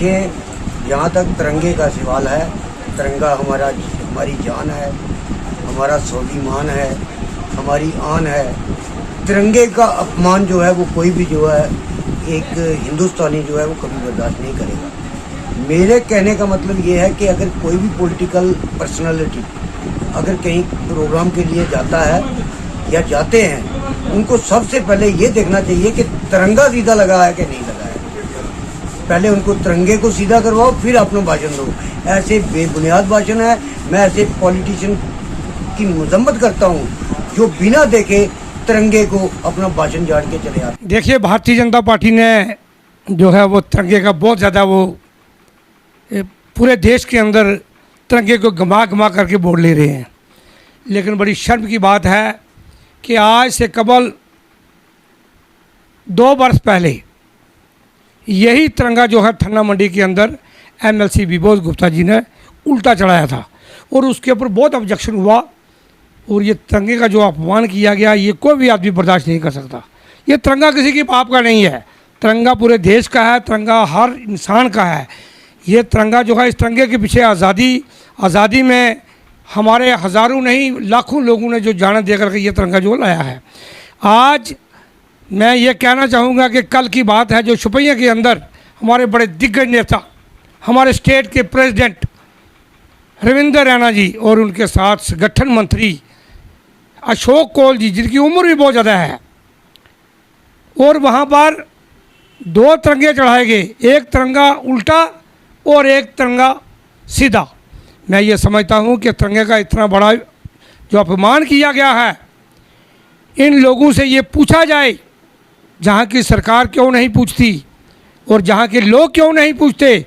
देखिए, जहाँ तक तिरंगे का सवाल है, तिरंगा हमारी जान है, हमारा स्वाभिमान है, हमारी आन है। तिरंगे का अपमान जो है वो कोई भी जो है एक हिंदुस्तानी जो है वो कभी बर्दाश्त नहीं करेगा। मेरे कहने का मतलब ये है कि अगर कोई भी पॉलिटिकल पर्सनालिटी अगर कहीं प्रोग्राम के लिए जाता है या जाते हैं, उनको सबसे पहले ये देखना चाहिए कि तिरंगा सीधा लगा है कि नहीं लगा है। पहले उनको तिरंगे को सीधा करवाओ, फिर अपना भाषण दो। ऐसे बेबुनियाद भाषण है। मैं ऐसे पॉलिटिशियन की मजम्मत करता हूँ जो बिना देखे तिरंगे को अपना भाषण झाड़ के चले आते। देखिए, भारतीय जनता पार्टी ने जो है वो तिरंगे का बहुत ज़्यादा वो पूरे देश के अंदर तिरंगे को घुमा घुमा करके बोल ले रहे हैं। लेकिन बड़ी शर्म की बात है कि आज से कबल 2 वर्ष पहले यही तिरंगा जो है ठन्ना मंडी के अंदर MLC विबोध गुप्ता जी ने उल्टा चढ़ाया था और उसके ऊपर बहुत ऑब्जेक्शन हुआ। और ये तिरंगे का जो अपमान किया गया, ये कोई भी आदमी बर्दाश्त नहीं कर सकता। ये तिरंगा किसी की बाप का नहीं है, तिरंगा पूरे देश का है, तिरंगा हर इंसान का है। ये तिरंगा जो है, इस तिरंगे के पीछे आज़ादी में हमारे हज़ारों नहीं लाखों लोगों ने जो जान दे करके ये तिरंगा जो लाया है। आज मैं ये कहना चाहूँगा कि कल की बात है, जो शुपैया के अंदर हमारे बड़े दिग्गज नेता, हमारे स्टेट के प्रेसिडेंट रविंद्र रैना जी और उनके साथ संगठन मंत्री अशोक कौल जी, जिनकी उम्र भी बहुत ज़्यादा है, और वहाँ पर 2 तिरंगे चढ़ाए गए, एक तिरंगा उल्टा और एक तिरंगा सीधा। मैं ये समझता हूँ कि तिरंगे का इतना बड़ा जो अपमान किया गया है, इन लोगों से ये पूछा जाए, जहाँ की सरकार क्यों नहीं पूछती और जहाँ के लोग क्यों नहीं पूछते,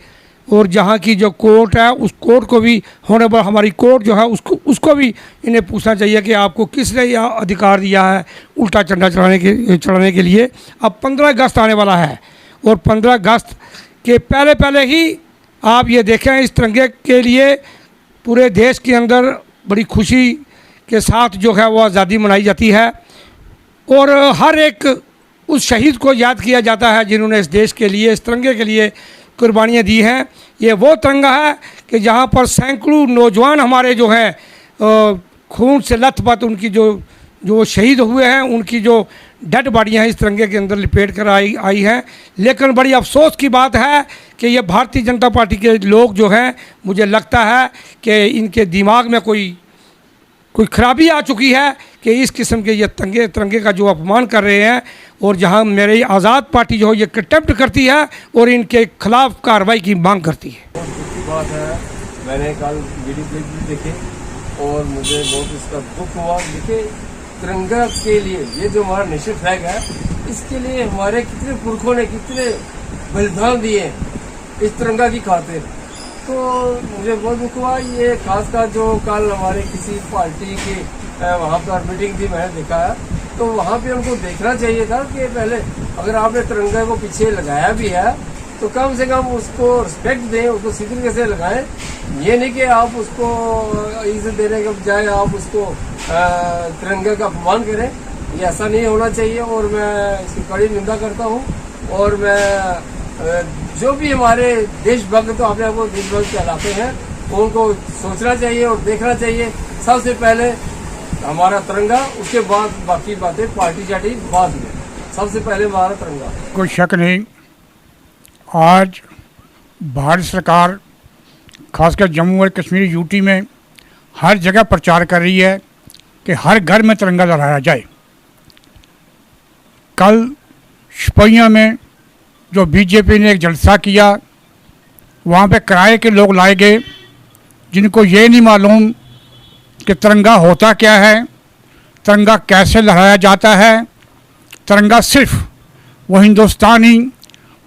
और जहाँ की जो कोर्ट है उस कोर्ट को भी, होने पर हमारी कोर्ट जो है उसको भी इन्हें पूछना चाहिए कि आपको किसने यह अधिकार दिया है उल्टा झंडा चढ़ाने के लिए। अब 15 अगस्त आने वाला है और 15 अगस्त के पहले ही आप ये देखें, इस तिरंगे के लिए पूरे देश के अंदर बड़ी खुशी के साथ जो है वो आज़ादी मनाई जाती है और हर एक उस शहीद को याद किया जाता है जिन्होंने इस देश के लिए, इस तिरंगे के लिए कुर्बानियाँ दी हैं। ये वो तिरंगा है कि जहाँ पर सैकड़ों नौजवान हमारे जो हैं खून से लथपथ, उनकी जो शहीद हुए हैं, उनकी जो डेड बॉडियाँ हैं इस तिरंगे के अंदर लिपेट कर आई हैं। लेकिन बड़ी अफसोस की बात है कि ये भारतीय जनता पार्टी के लोग जो हैं, मुझे लगता है कि इनके दिमाग में कोई खराबी आ चुकी है कि इस किस्म के ये तिरंगे का जो अपमान कर रहे हैं, और जहां मेरी आज़ाद पार्टी जो है ये कंटेम्प्ट करती है और इनके खिलाफ कार्रवाई की मांग करती है। बहुत बात है, मैंने कल वीडियो क्लिप भी देखे और मुझे बहुत इसका दुख हुआ। देखिए, तिरंगा के लिए ये जो हमारा नेशनल फ्लैग है, इसके लिए हमारे कितने पुरखों ने कितने बलिदान दिए इस तिरंगा की खातिर। तो मुझे बहुत दुख हुआ। ये खासकर जो कल हमारे किसी पार्टी की वहाँ पर मीटिंग थी, मैंने देखा है, तो वहाँ पे उनको देखना चाहिए था कि पहले अगर आपने तिरंगा को पीछे लगाया भी है तो कम से कम उसको रिस्पेक्ट दें, उसको सीधी तरीके से लगाएं। ये नहीं कि आप उसको इज्जत देने के बजाय आप उसको तिरंगे का अपमान करें। ये ऐसा नहीं होना चाहिए और मैं इसकी कड़ी निंदा करता हूँ। और मैं जो भी हमारे देशभक्त, तो अपने आपको देशभक्त कहलाते हैं, उनको सोचना चाहिए और देखना चाहिए। सबसे पहले हमारा तिरंगा, उसके बाद बाकी बातें पार्टी चार्टी बाद में। सबसे पहले हमारा तिरंगा। कोई शक नहीं, आज भारत सरकार खासकर जम्मू और कश्मीर यूटी में हर जगह प्रचार कर रही है कि हर घर में तिरंगा लहराया जाए। कल शुपैया में जो बीजेपी ने एक जलसा किया, वहाँ पे किराए के लोग लाए गए जिनको ये नहीं मालूम कि तिरंगा होता क्या है, तिरंगा कैसे लहराया जाता है। तिरंगा सिर्फ वो हिंदुस्तानी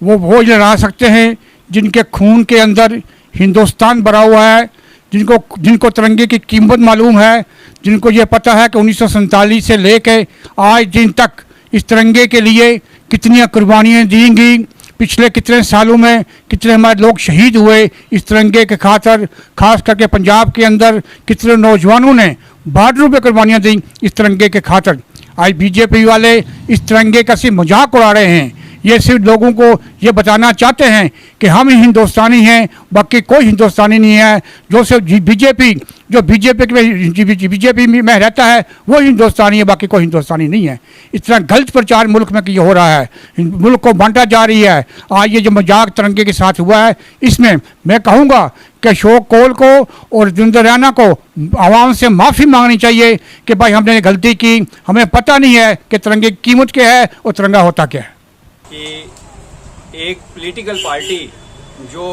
वो लहरा सकते हैं जिनके खून के अंदर हिंदुस्तान भरा हुआ है, जिनको तिरंगे की कीमत मालूम है, जिनको ये पता है कि 1947 से लेकर आज दिन तक इस तिरंगे के लिए कितनी कुर्बानियाँ दी गई, पिछले कितने सालों में कितने हमारे लोग शहीद हुए इस तिरंगे के खातर। खास करके पंजाब के अंदर कितने नौजवानों ने बॉर्डरों पे कुर्बानियाँ दी इस तिरंगे के खातर। आज बीजेपी वाले इस तिरंगे का सिर्फ मजाक उड़ा रहे हैं। ये सिर्फ लोगों को ये बताना चाहते हैं कि हम ही हिंदुस्तानी हैं, बाकी कोई हिंदुस्तानी नहीं है। जो सिर्फ बीजेपी में रहता है वो हिंदुस्तानी है, बाकी कोई हिंदुस्तानी नहीं है। इस तरह गलत प्रचार मुल्क में ये हो रहा है, मुल्क को बांटा जा रही है। आज ये जो मजाक तिरंगे के साथ हुआ है, इसमें मैं कहूँगा कि अशोक कौल को और जोगिंदर रैना को आवाम से माफ़ी मांगनी चाहिए कि भाई हमने गलती की, हमें पता नहीं है कि तिरंगे की कीमत क्या है और तिरंगा होता क्या है। कि एक पॉलिटिकल पार्टी जो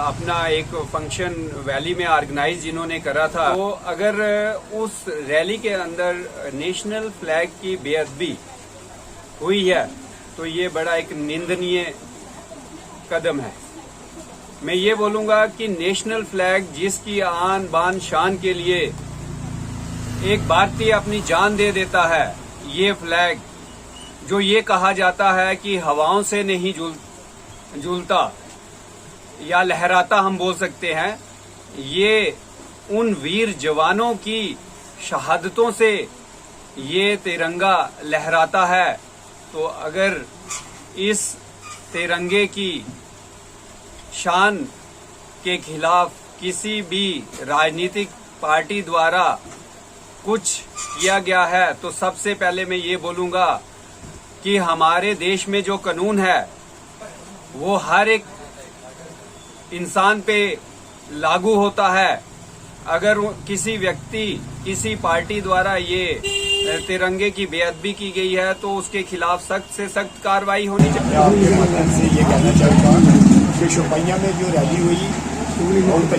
अपना एक फंक्शन वैली में ऑर्गेनाइज जिन्होंने करा था, तो अगर उस रैली के अंदर नेशनल फ्लैग की बेअदबी हुई है तो ये बड़ा एक निंदनीय कदम है। मैं ये बोलूँगा कि नेशनल फ्लैग जिसकी आन बान शान के लिए एक भारतीय अपनी जान दे देता है, ये फ्लैग जो ये कहा जाता है कि हवाओं से नहीं झूलता या लहराता, हम बोल सकते हैं, ये उन वीर जवानों की शहादतों से ये तिरंगा लहराता है। तो अगर इस तिरंगे की शान के खिलाफ किसी भी राजनीतिक पार्टी द्वारा कुछ किया गया है तो सबसे पहले मैं ये बोलूँगा कि हमारे देश में जो कानून है वो हर एक इंसान पे लागू होता है। अगर किसी व्यक्ति, किसी पार्टी द्वारा ये तिरंगे की बेअदबी की गई है तो उसके खिलाफ सख्त से सख्त कार्रवाई होनी चाहिए। आपके माध्यम से ये कहना चाहूँगा कि शोपियां में जो रैली हुई बहुत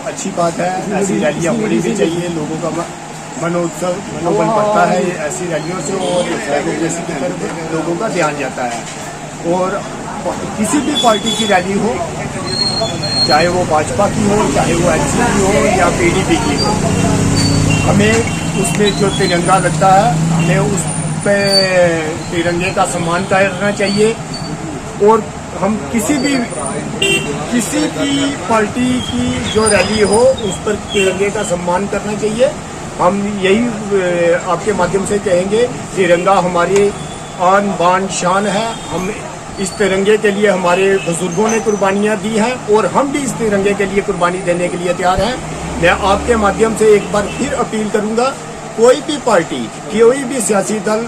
अच्छी बात है। ऐसी रैलियाँ होनी भी चाहिए, लोगों का मनोबल बढ़ता है ऐसी रैलियों से, और डेमोक्रेसी की तरफ लोगों का ध्यान जाता है। और किसी भी पार्टी की रैली हो, चाहे वो भाजपा की हो, चाहे वो एनसीपी हो या पीडीपी की हो, हमें उसमें जो तिरंगा लगता है हमें उस पे तिरंगे का सम्मान करना चाहिए। और हम किसी भी पार्टी की जो रैली हो उस पर तिरंगे का सम्मान करना चाहिए। हम यही आपके माध्यम से कहेंगे, तिरंगा हमारी आन बान शान है। हम इस तिरंगे के लिए हमारे बुजुर्गों ने कुर्बानियाँ दी हैं और हम भी इस तिरंगे के लिए कुर्बानी देने के लिए तैयार हैं। मैं आपके माध्यम से एक बार फिर अपील करूंगा, कोई भी पार्टी, कोई भी सियासी दल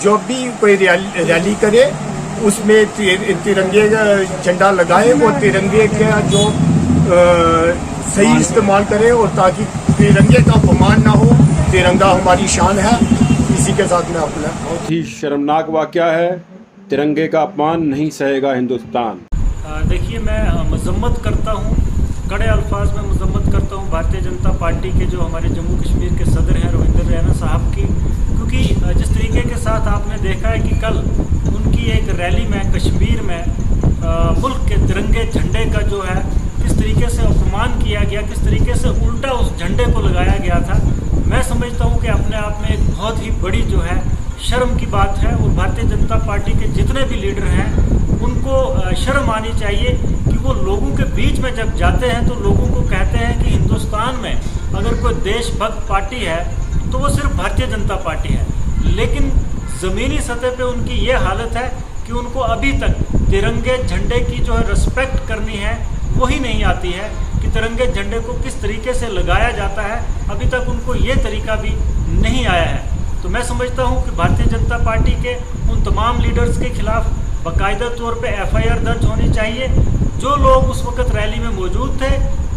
जो भी कोई रैली करे उसमें तिरंगे का झंडा लगाए और तिरंगे का जो सही इस्तेमाल करे, और ताकि तिरंगे का अपमान ना हो। तिरंगा हमारी शान है। इसी के साथ में अपना बहुत ही शर्मनाक वाकया है। तिरंगे का अपमान नहीं सहेगा हिंदुस्तान। देखिए, मैं मजम्मत करता हूँ, कड़े अल्फाज में मजम्मत करता हूँ भारतीय जनता पार्टी के जो हमारे जम्मू कश्मीर के सदर हैं रोहिंदर रैना साहब की, क्योंकि जिस तरीके के साथ आपने देखा है कि कल उनकी एक रैली में कश्मीर में मुल्क के तिरंगे झंडे का जो है किस तरीके से अपमान किया गया, किस तरीके से उल्टा उस झंडे को लगाया गया था। मैं समझता हूँ कि अपने आप में एक बहुत ही बड़ी जो है शर्म की बात है। और भारतीय जनता पार्टी के जितने भी लीडर हैं उनको शर्म आनी चाहिए कि वो लोगों के बीच में जब जाते हैं तो लोगों को कहते हैं कि हिंदुस्तान में अगर कोई देशभक्त पार्टी है तो वो सिर्फ भारतीय जनता पार्टी है। लेकिन ज़मीनी सतह पे उनकी ये हालत है कि उनको अभी तक तिरंगे झंडे की जो है रिस्पेक्ट करनी है वही नहीं आती है कि तिरंगे झंडे को किस तरीके से लगाया जाता है, अभी तक उनको ये तरीका भी नहीं आया है। तो मैं समझता हूँ कि भारतीय जनता पार्टी के उन तमाम लीडर्स के खिलाफ बाकायदा तौर पे एफआईआर दर्ज होनी चाहिए। जो लोग उस वक्त रैली में मौजूद थे,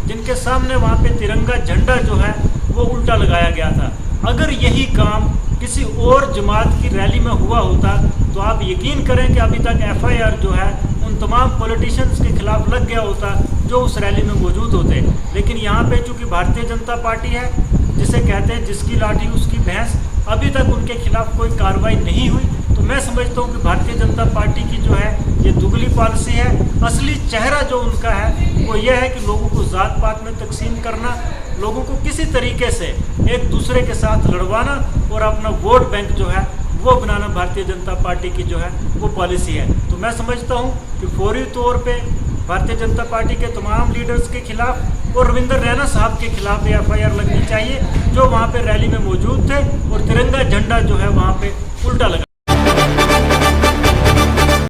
जिनके सामने वहाँ पे तिरंगा झंडा जो है वो उल्टा लगाया गया था, अगर यही काम किसी और जमात की रैली में हुआ होता तो आप यकीन करें कि अभी तक एफआईआर जो है उन तमाम पॉलिटिशियंस के खिलाफ लग गया होता जो उस रैली में मौजूद होते। लेकिन यहाँ पे चूँकि भारतीय जनता पार्टी है, जिसे कहते हैं जिसकी लाठी उसकी भैंस, अभी तक उनके खिलाफ कोई कार्रवाई नहीं हुई। तो मैं समझता हूँ कि भारतीय जनता पार्टी की जो है ये दुगली पॉलिसी है। असली चेहरा जो उनका है वो ये है कि लोगों को जात पात में तकसीम करना, लोगों को किसी तरीके से एक दूसरे के साथ लड़वाना और अपना वोट बैंक जो है वो बनाना भारतीय जनता पार्टी की जो है वो पॉलिसी है। तो मैं समझता हूँ कि फौरी तौर पे भारतीय जनता पार्टी के तमाम लीडर्स के खिलाफ और रोहिंदर रैना साहब के खिलाफ एफआईआर लगनी चाहिए जो वहाँ पे रैली में मौजूद थे और तिरंगा झंडा जो है वहाँ पे उल्टा लगा।